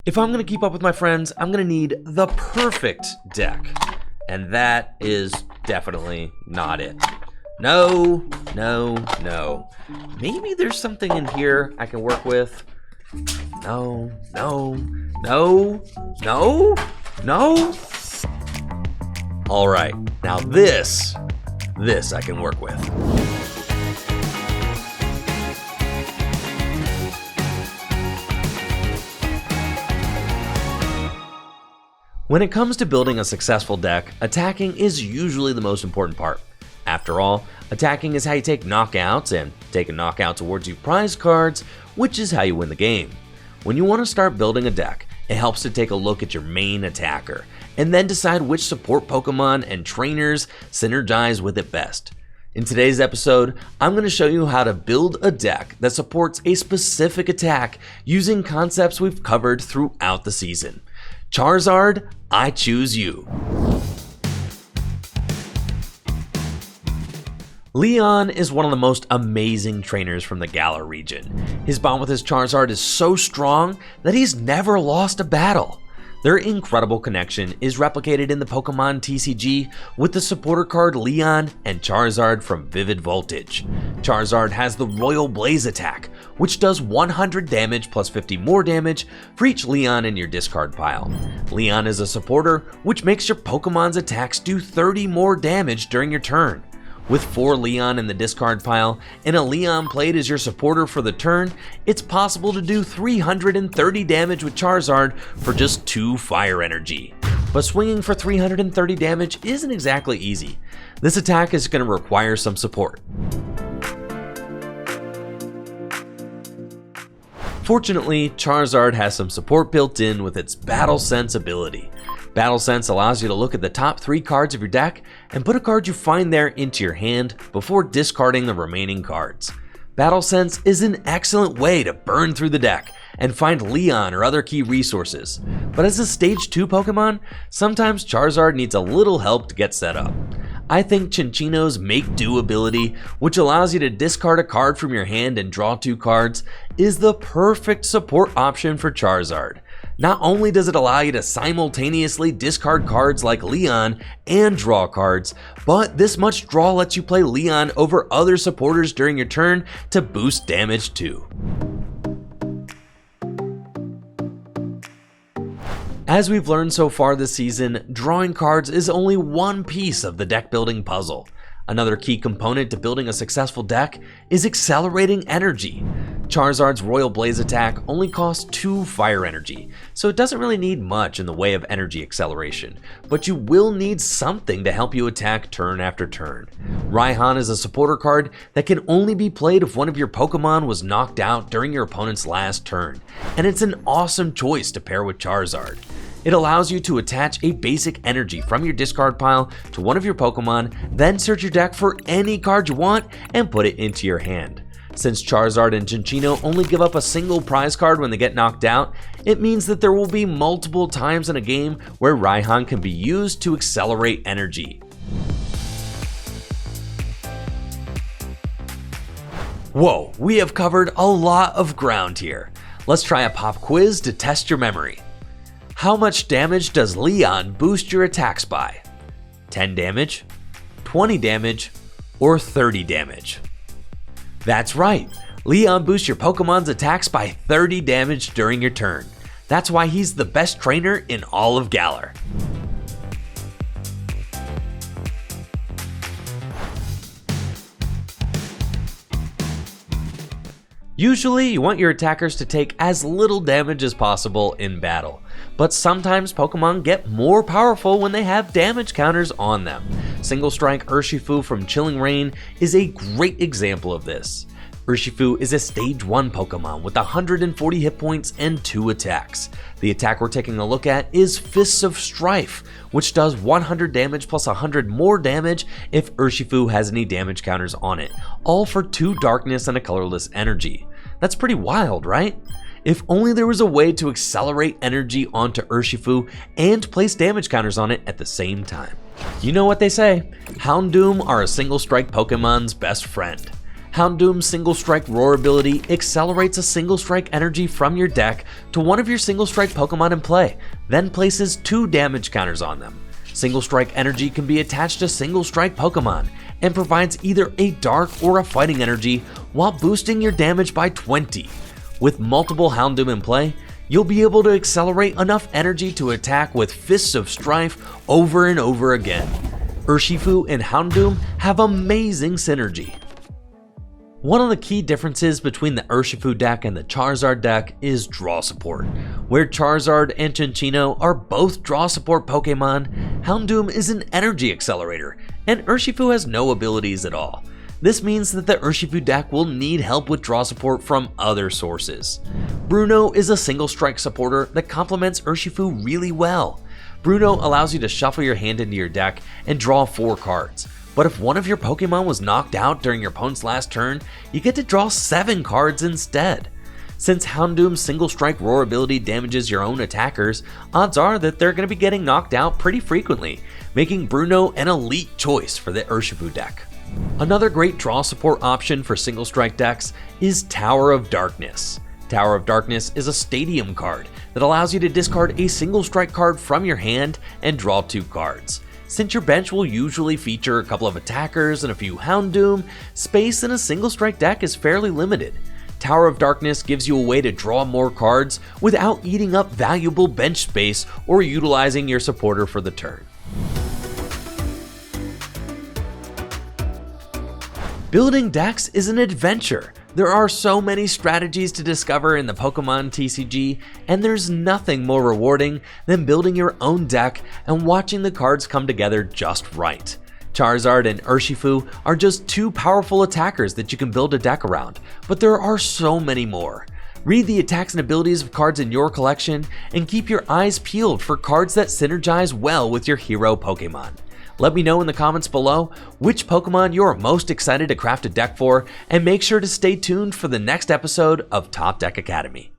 If I'm going to keep up with my friends, I'm going to need the perfect deck. And that is definitely not it. No, no, no. Maybe there's something in here I can work with. No, no, no, no, no. All right, now this I can work with. When it comes to building a successful deck, attacking is usually the most important part. After all, attacking is how you take knockouts, and take a knockout towards you prize cards, which is how you win the game. When you want to start building a deck, it helps to take a look at your main attacker, and then decide which support Pokemon and trainers synergize with it best. In today's episode, I'm going to show you how to build a deck that supports a specific attack using concepts we've covered throughout the season. Charizard, I choose you. Leon is one of the most amazing trainers from the Galar region. His bond with his Charizard is so strong that he's never lost a battle. Their incredible connection is replicated in the Pokemon TCG with the supporter card Leon and Charizard from Vivid Voltage. Charizard has the Royal Blaze attack, which does 100 damage plus 50 more damage for each Leon in your discard pile. Leon is a supporter, which makes your Pokemon's attacks do 30 more damage during your turn. With 4 Leon in the discard pile and a Leon played as your supporter for the turn, it's possible to do 330 damage with Charizard for just 2 fire energy. But swinging for 330 damage isn't exactly easy. This attack is going to require some support. Fortunately, Charizard has some support built in with its Battle Sense ability. Battle Sense allows you to look at the top 3 cards of your deck and put a card you find there into your hand before discarding the remaining cards. Battle Sense is an excellent way to burn through the deck and find Leon or other key resources. But as a Stage 2 Pokemon, sometimes Charizard needs a little help to get set up. I think Cinccino's Make Do ability, which allows you to discard a card from your hand and draw 2 cards, is the perfect support option for Charizard. Not only does it allow you to simultaneously discard cards like Leon and draw cards, but this much draw lets you play Leon over other supporters during your turn to boost damage too. As we've learned so far this season, drawing cards is only one piece of the deck building puzzle. Another key component to building a successful deck is accelerating energy. Charizard's Royal Blaze attack only costs 2 fire energy, so it doesn't really need much in the way of energy acceleration, but you will need something to help you attack turn after turn. Raihan is a supporter card that can only be played if one of your Pokemon was knocked out during your opponent's last turn, and it's an awesome choice to pair with Charizard. It allows you to attach a basic energy from your discard pile to one of your Pokemon, then search your deck for any card you want and put it into your hand. Since Charizard and Cinccino only give up a single prize card when they get knocked out, it means that there will be multiple times in a game where Raihan can be used to accelerate energy. Whoa, we have covered a lot of ground here. Let's try a pop quiz to test your memory. How much damage does Leon boost your attacks by? 10 damage, 20 damage, or 30 damage? That's right, Leon boosts your Pokemon's attacks by 30 damage during your turn. That's why he's the best trainer in all of Galar. Usually, you want your attackers to take as little damage as possible in battle, but sometimes Pokemon get more powerful when they have damage counters on them. Single Strike Urshifu from Chilling Reign is a great example of this. Urshifu is a Stage 1 Pokemon with 140 hit points and 2 attacks. The attack we're taking a look at is Fists of Strife, which does 100 damage plus 100 more damage if Urshifu has any damage counters on it, all for 2 darkness and a colorless energy. That's pretty wild, right? If only there was a way to accelerate energy onto Urshifu and place damage counters on it at the same time. You know what they say, Houndoom are a single strike Pokemon's best friend. Houndoom's Single Strike Roar ability accelerates a Single Strike energy from your deck to one of your Single Strike Pokemon in play, then places 2 damage counters on them. Single Strike energy can be attached to Single Strike Pokemon and provides either a dark or a fighting energy while boosting your damage by 20. With multiple Houndoom in play, you'll be able to accelerate enough energy to attack with Fists of Strife over and over again. Urshifu and Houndoom have amazing synergy. One of the key differences between the Urshifu deck and the Charizard deck is draw support. Where Charizard and Cinccino are both draw support Pokemon, Houndoom is an energy accelerator, and Urshifu has no abilities at all. This means that the Urshifu deck will need help with draw support from other sources. Bruno is a single strike supporter that complements Urshifu really well. Bruno allows you to shuffle your hand into your deck and draw 4 cards. But if one of your Pokemon was knocked out during your opponent's last turn, you get to draw 7 cards instead. Since Houndoom's Single Strike Roar ability damages your own attackers, odds are that they're going to be getting knocked out pretty frequently, making Bruno an elite choice for the Urshifu deck. Another great draw support option for single strike decks is Tower of Darkness. Tower of Darkness is a stadium card that allows you to discard a single strike card from your hand and draw 2 cards. Since your bench will usually feature a couple of attackers and a few Houndoom, space in a single strike deck is fairly limited. Tower of Darkness gives you a way to draw more cards without eating up valuable bench space or utilizing your supporter for the turn. Building decks is an adventure. There are so many strategies to discover in the Pokemon TCG, and there's nothing more rewarding than building your own deck and watching the cards come together just right. Charizard and Urshifu are just 2 powerful attackers that you can build a deck around, but there are so many more. Read the attacks and abilities of cards in your collection, and keep your eyes peeled for cards that synergize well with your hero Pokemon. Let me know in the comments below which Pokemon you're most excited to craft a deck for, and make sure to stay tuned for the next episode of Top Deck Academy.